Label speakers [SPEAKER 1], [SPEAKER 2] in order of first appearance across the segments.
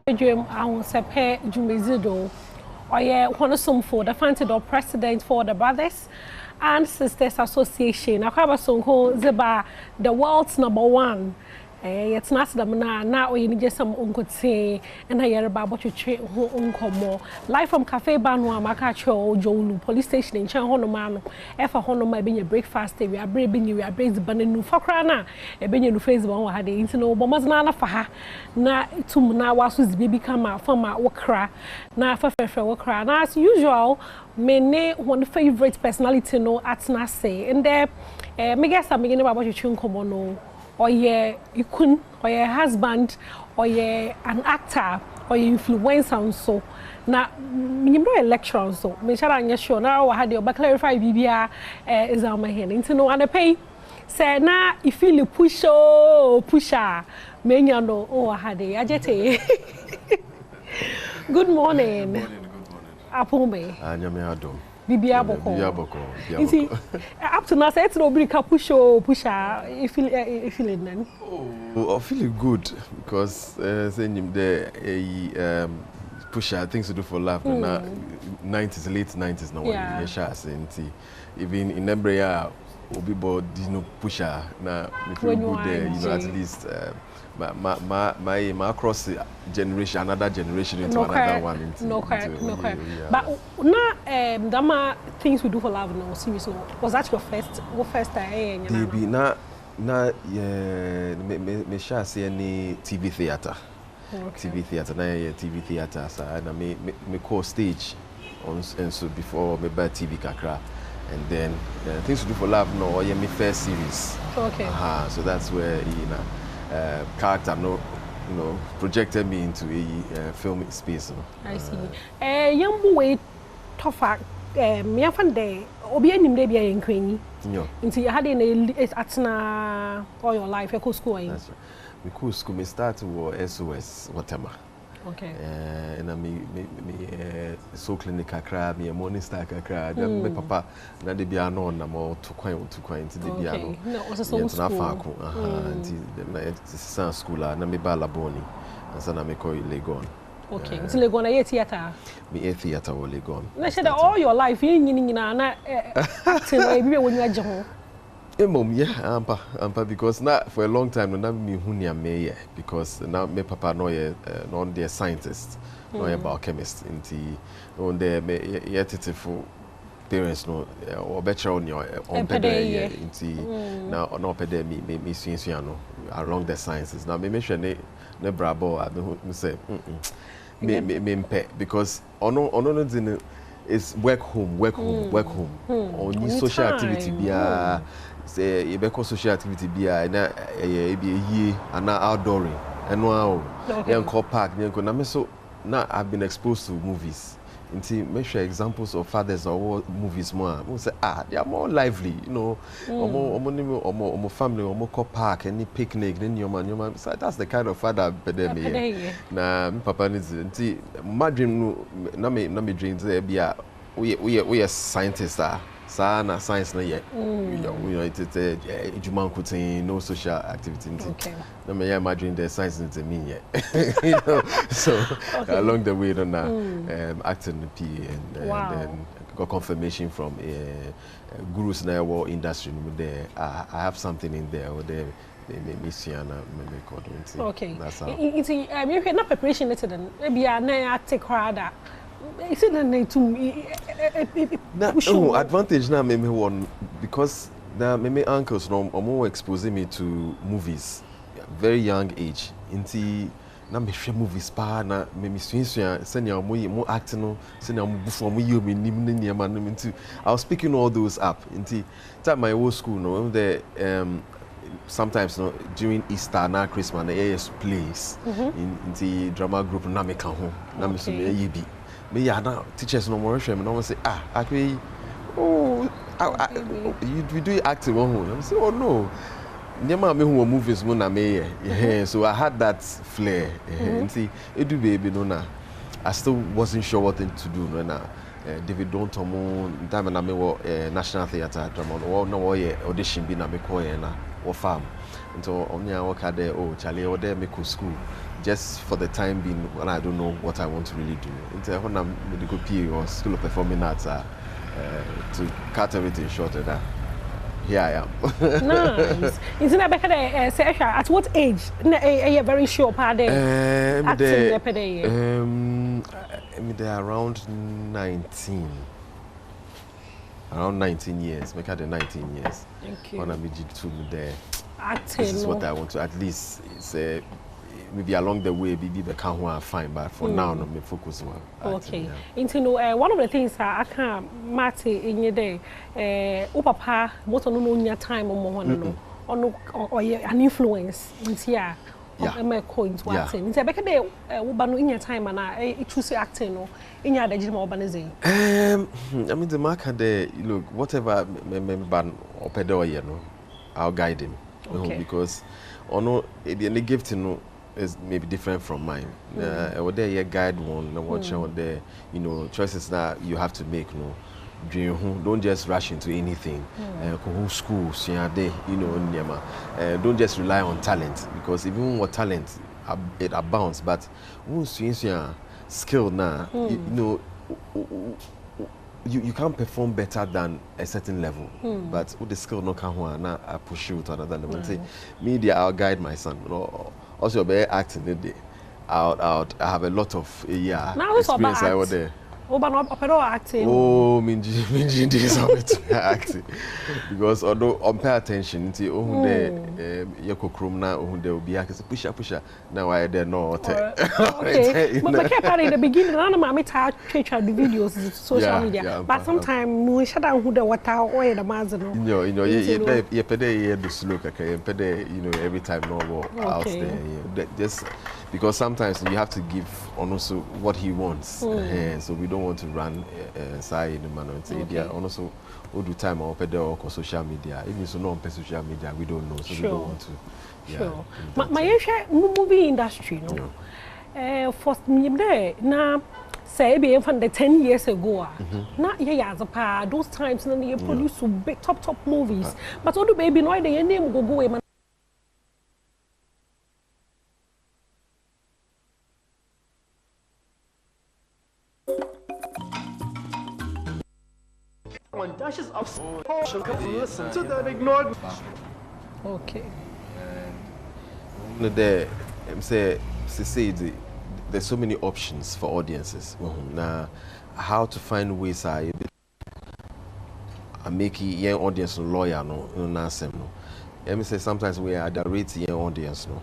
[SPEAKER 1] Badwam Ahosepe Jumezido, one of some for the Fantido president for the Brothers and Sisters Association. I have a song called the world's #1. It's not the now you need just some uncote and I hear about what you treat uncomo. Live from Cafe Badwam Ahosepe police station in Chanhonomano. If a honor being a breakfast, we are bringing you a brains banning for crana. A being your face one had the internal bombers nana for her. Na to now was baby come out from my okra. Na for okra. Now as usual, many one favorite personality no at Nase. And there, me guess I'm beginning about what you chun no. Or you couldn't, or your husband, or you an actor, or you influencer so. Now, you know election so. Me sure I'm sure now I had your clarify BBA is on my hand. Into no and pay. Say now if you pusher, me no oh I had it. Adjetey. Good morning.
[SPEAKER 2] Good morning.
[SPEAKER 1] Apome.
[SPEAKER 2] Anyame Adom.
[SPEAKER 1] Bibia boko. Up to now, it's no big pusher. You feeling then?
[SPEAKER 2] Oh, I feel good because saying the pusher things to do for life. Now, 90s, late 90s now. Yeah. Even in Embraya, Obi board no pusher. Now, we feel good there. You know, at least. My cross generation, another generation into another one.
[SPEAKER 1] No correct. But now, dama things we do for love no series no. Was that your first time?
[SPEAKER 2] Maybe na me shall say any TV theater. Okay. TV theater na TV theater so na me call stage on and so before me buy TV kakra. And then things to do for love no or me first series.
[SPEAKER 1] Okay.
[SPEAKER 2] So that's where you know. Character projected me into a film space.
[SPEAKER 1] I see. Young boy, tougher. Me afan day. Obi enim dey be a nkwenyi. Until you had in a all your life. You go school. That's right.
[SPEAKER 2] Me go school. Me start with SOS whatever.
[SPEAKER 1] Okay.
[SPEAKER 2] And I me so clinical crab, me a morning star crab. Then my papa na de bia no na mo to kwan into de bia no.
[SPEAKER 1] No, was so school.
[SPEAKER 2] It's school na me ba laboni. And so na me call Legon.
[SPEAKER 1] Okay. It's Legon na theater.
[SPEAKER 2] Me theater or Legon.
[SPEAKER 1] Na said all your life you na acting we when you agye ho.
[SPEAKER 2] Mom, yeah, ampa because now for a long time now me hunia me because now me papa no non the scientist, no biochemist inti on there me for parents no or better on your own pede inti now no pede me swinsuano along the sciences. Now me sure ne brabo I say me because ono is work home on social activity bia say you be social activity bia na be and outdooring and wow then call park then go na me so now I've been exposed to movies until make sure examples of fathers or movies more we say they are more lively, you know, omo family omo call park any picnic then your man so that's the kind of father me na me papa needs until my dream na me dreams bia we are scientists na science na yet you know it's juman kutin no social activity okay na me imagine the science into me yet you know so along the way now acting the P and then got confirmation from gurus na war industry there I have something in there or there me
[SPEAKER 1] okay that's how it's not preparation later than maybe I take harder. Is it
[SPEAKER 2] no advantage now me one because now me uncles no more exposing me to movies very young age into na me share movies pa na me swinsuan senior mo acting no senior mo before mo you me nim ne niam no into I was picking all those up into time my old school no the sometimes no during Easter na Christmas na plays in the drama group na me kan ho na me so me bi me ya na teachers no more shame no say actually you do acting one home I say oh no nyama me who movies mo na me so I had that flair see edu baby no na I still wasn't sure what thing to do no na David Dontomo time na me wo National Theatre drama no audition bi na me call na wo farm nto onya wo ka there oh chale wo there me ko school just for the time being when I don't know what I want to really do. When I'm medical PA or School of Performing Arts, to cut everything short of that, here I am.
[SPEAKER 1] Nice. Isn't that better? At what age? A very short part.
[SPEAKER 2] Around 19. Around 19 years. Make it 19 years.
[SPEAKER 1] Thank you.
[SPEAKER 2] When I'm there.
[SPEAKER 1] Acting.
[SPEAKER 2] This is what I want to at least say. Maybe along the way, maybe the can one fine, but for now, I'm focus on.
[SPEAKER 1] Okay. One of the things I can't match in your day, Papa, most of no time or an influence in here. I'm going to acting. It's a better day, in your time, and I choose acting or in your digital urbanization.
[SPEAKER 2] I mean, the marker there, look, whatever ban or pedo, you know, I'll guide him. Because, the gift, you know, is maybe different from mine. Or there you guide one, watch out there, you know, choices that you have to make, you know. Don't just rush into anything. School, you know, don't just rely on talent, because even with talent, it abounds. But once you're skilled now, you know, you can't perform better than a certain level. But with the skill, no can now I push you to another level. Say, media, I'll guide my son. You know, also, be acting the day. I have a lot of experience over there.
[SPEAKER 1] But not acting.
[SPEAKER 2] Oh, minji this of acting, because although on pay attention to there yeko krom na there will be acting pusher now I there no
[SPEAKER 1] okay. But I in the beginning na mama ta twetwa the videos social media, but sometimes we shut down who the water or the mazano.
[SPEAKER 2] You know you pede the slow kaka pede, you know, every time no out there, just because sometimes you have to give also what he wants, so we don't want to run side in the manner. Also, all the time on pedal social media. Even so, no on social media, we don't know, so we don't want to.
[SPEAKER 1] Sure. My movie industry, no. For me, now, say, be from the 10 years ago, not years apart. Those times, then you produce big top movies. But all the baby, no, the name go away.
[SPEAKER 3] When dashes up, listen to that ignored.
[SPEAKER 1] Okay.
[SPEAKER 2] There's so many options for audiences. Now, how to find ways I make young audience lawyer no. Let me say sometimes we underrate young audience no.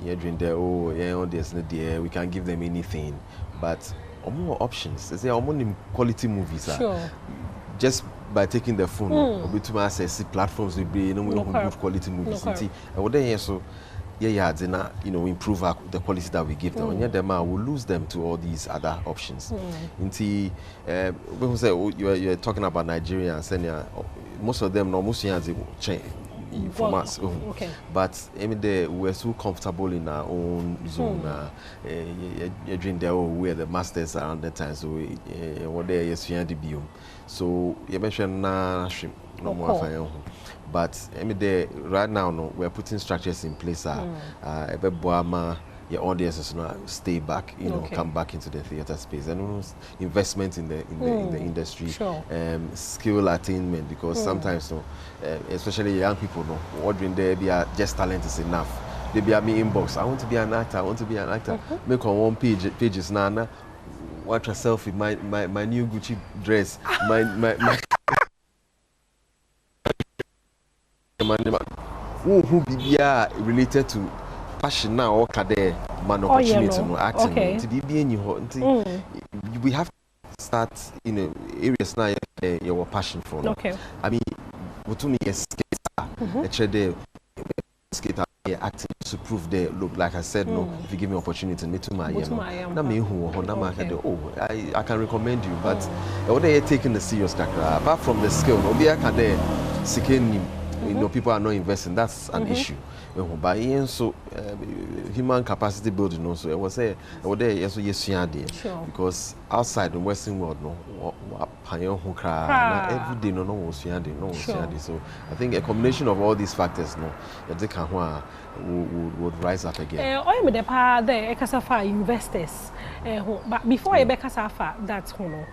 [SPEAKER 2] During the young audience there we can give them anything, but more options. They say more quality movies.
[SPEAKER 1] Sure.
[SPEAKER 2] Just by taking the phone, we to access platforms we be good quality movies. And what they so you know, improve the quality that we give them. And yet them will lose them to all these other options. When we say you're talking about Nigeria and Kenya, most of them most change from us. But we're so comfortable in our own zone. During the we're the masters around the time, so what there is so you mentioned no more fire. But right now we're putting structures in place. Your audiences stay back, you know, come back into the theater space, and investment in the industry, skill attainment, because sometimes especially young people ordering there be just talent is enough. They be at me inbox, I want to be an actor, make on one pages now. Watch yourself in my new Gucci dress, my who be related to passion now or kade man opportunity no acting to be in you. We have to start in areas now your passion for. I mean, what to me is skater, skater acting to prove there. Look, like I said, no, if you give me opportunity, me to my I can recommend you, but what they are taking the serious apart from the skill, no be can there seeking you know, people are not investing. That's an issue. But so human capacity building also, I was say, because outside the Western world, every day no so I think a combination of all these factors, would rise up again.
[SPEAKER 1] I am the part there, Kasafa investors. But before I back Kasafa, that's hono.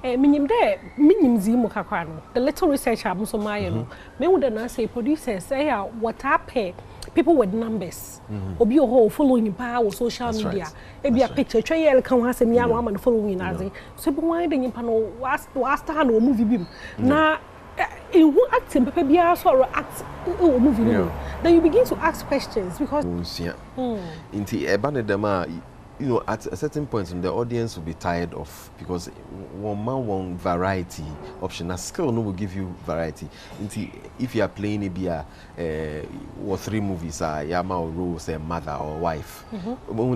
[SPEAKER 1] Minim zimu kakwano. The little research I so my me would not say producers say what I people with numbers. Obi ho following power social media. Ebi a picture try can has me a woman following as so why the pano was stand or movie bim. Na in who acting people be also act movie. Then you begin to ask questions because
[SPEAKER 2] into a banner you know, at a certain point, the audience will be tired of because one variety option. A skill no will give you variety. If you are playing or 3 movies, Yama or role, say mother or wife. All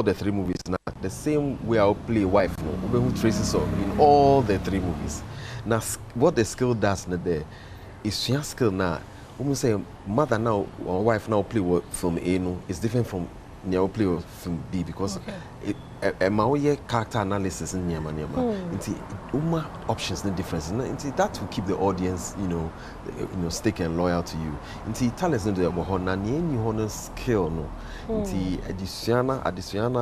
[SPEAKER 2] the 3 movies now. The same way I'll play wife, who traces up in all the 3 movies. Now, what the skill does there is your skill now. When we say mother now or wife now play what film A no, it's different from Nyao play film B because a character analysis in Nyama options no difference. That will keep the audience, you know, stick and loyal to you. Talents no the honor skill no. Additional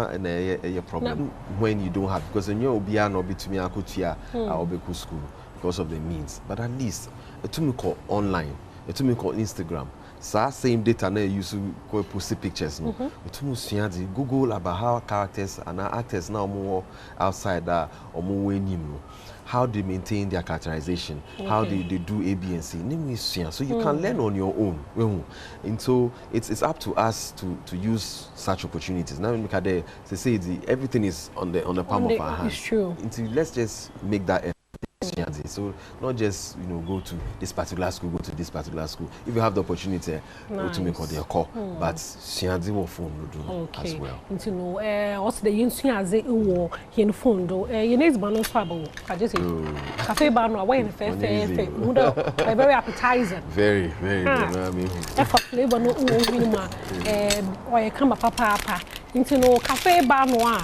[SPEAKER 2] and a problem when you don't have because you know be to me akutia I'll be school because of the means. But at least to me call online, to me call Instagram. Same data now use to post pictures. No, Google about how characters and actors now more outside that or more winning. How they maintain their characterization, how they do A, B, and C. So you can learn on your own. And so it's up to us to use such opportunities. Now look at they say everything is on the palm of our hands.
[SPEAKER 1] It's true.
[SPEAKER 2] Let's just make that effort. So not just go to this particular school, go to this particular school. If you have the opportunity to make their call, but Sianzi will phone do as well.
[SPEAKER 1] You know, also the Sianzi who in phone do. You need to swabble. I just say cafe bar no way in fair. Very appetizing.
[SPEAKER 2] Very. I mean,
[SPEAKER 1] effort flavor no or you come papa. You know, cafe bar no.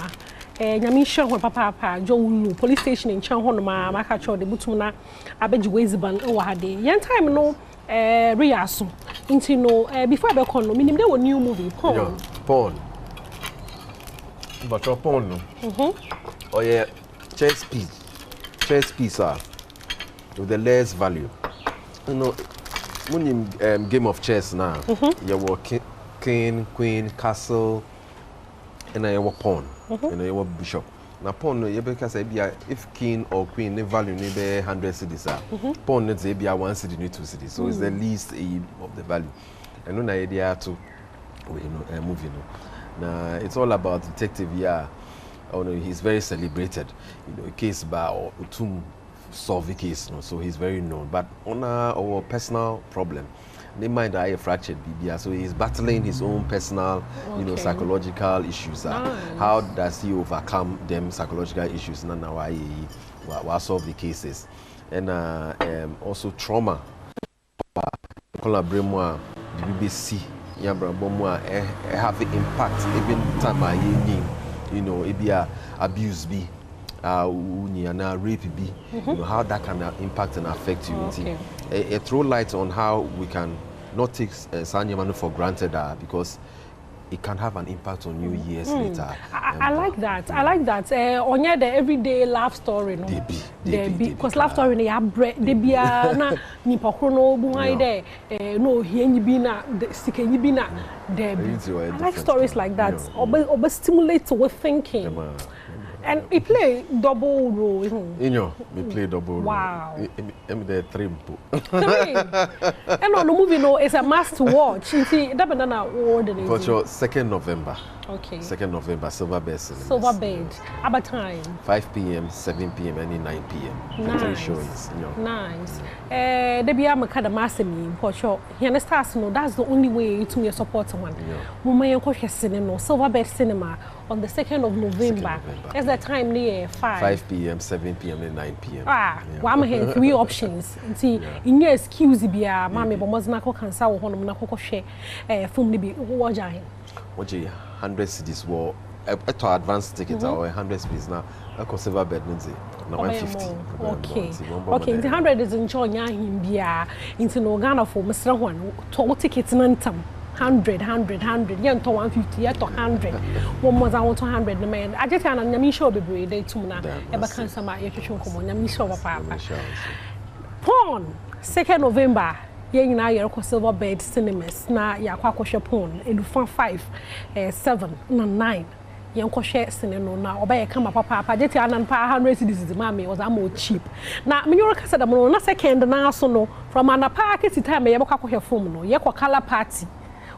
[SPEAKER 1] Nyamisha ho papa jo police station in Chan Honoma maka cho de butuna abeji weziban o hade yan time no reaso nti no before be kon no minim dey new movie porn
[SPEAKER 2] but porn no oh yeah chess piece with the less value when game of chess now you work king queen castle and I work pawn and I work bishop. Now pawn you because if king or queen they value maybe 100 cedis pawn needs be 1 cedi need 2 cedis. So it's the least of the value. And no idea to movie now it's all about detective he's very celebrated, case bar or to solve the case, so he's very known. But on our personal problem, they mind a fractured BBA, so he's battling his own personal, psychological issues. How does he overcome them psychological issues? Why solve the cases, and also trauma. The BBC, have the impact even time it be abuse be. Rape be, how that can impact and affect you. Throw light on how we can not take Sanyamanu for granted because it can have an impact on you years later.
[SPEAKER 1] I like that. On the everyday love story, no. They be because love story they have they be na ni pakrono buhai there. No here ni be na stick ni be na there. I like stories like that. Obe stimulate our thinking. And he play double role.
[SPEAKER 2] We play double role.
[SPEAKER 1] Wow.
[SPEAKER 2] I'm the three.
[SPEAKER 1] And on the movie, it's a must watch. You see, that banana ordinary.
[SPEAKER 2] For sure, 2nd November.
[SPEAKER 1] Okay.
[SPEAKER 2] 2nd November, Silver Bed.
[SPEAKER 1] Silver Bed. About time.
[SPEAKER 2] 5 p.m., 7 p.m., and 9 p.m.
[SPEAKER 1] Nice.
[SPEAKER 2] 3 showings.
[SPEAKER 1] Nice. Debbie, I'm a kind of master me. For sure. He understands. That's the only way to support someone. Woman, you go cinema, Silver Bed cinema. on the 2nd of November. That's the time near
[SPEAKER 2] 5 p.m., 7 p.m., and 9 p.m.
[SPEAKER 1] Ah, one have 3 options. See, in your excuse, be a mammy, but was not cancer or one of the share from the Wajahin.
[SPEAKER 2] What 100 cities were to advance ticket or 100 cities now. I consider bed, no 150.
[SPEAKER 1] Okay, the 100 is enjoying him, Bia, into Nogana for Mr. One, toll tickets and 100, yen to 150, yet to 100. One was out to 100, the man. Adjetey Anan, Yami show be brave, they too now. Ever can some at your come on, Yami show papa. Pon, 2nd November. Yen na your silver bed cinemas na ya kwakoshe pon edufan 5 7 na 9 yen kwoshe cinema na obaye kama papa Adjetey Anan pa 100 cedis mama was am cheap na me your kasa da mo na second na so no from an park time ye kwakoshe film no ye kwa color party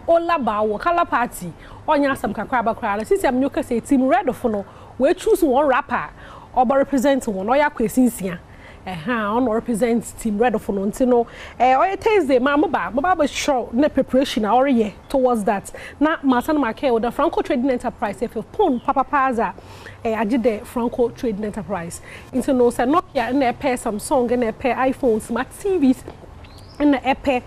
[SPEAKER 1] ola ba wo color party onya asam kakra ba kra na sisi am nyoka say team red of no we choose one rapper oba represent one oya kwesinsia on represents team red of no Thursday mama show na preparation already towards that na masan market with the Franco Trading Enterprise if pon papa paza Adjetey Franco Trading Enterprise into no say Nokia na pair Samsung na pair iPhones smart TVs na pair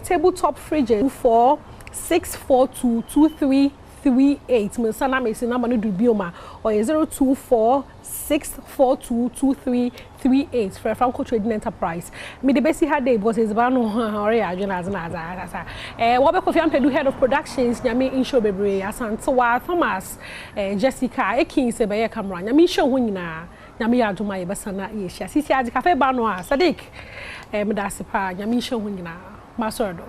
[SPEAKER 1] tabletop fridges for 6422338 me sana me say number no do bioma or 0246422338 for Franco Trading Enterprise. Me the best had day because his ban or ya jonas na what be Kofi Ampedu head of productions nyame inshow bebre asantewa Thomas Jessica Ekin se be camera nyame show ho nyina nyame ya adoma ye besana ye hia sisi adi cafe ba no a Sadiq me da sepa nyame show ho nyina masordo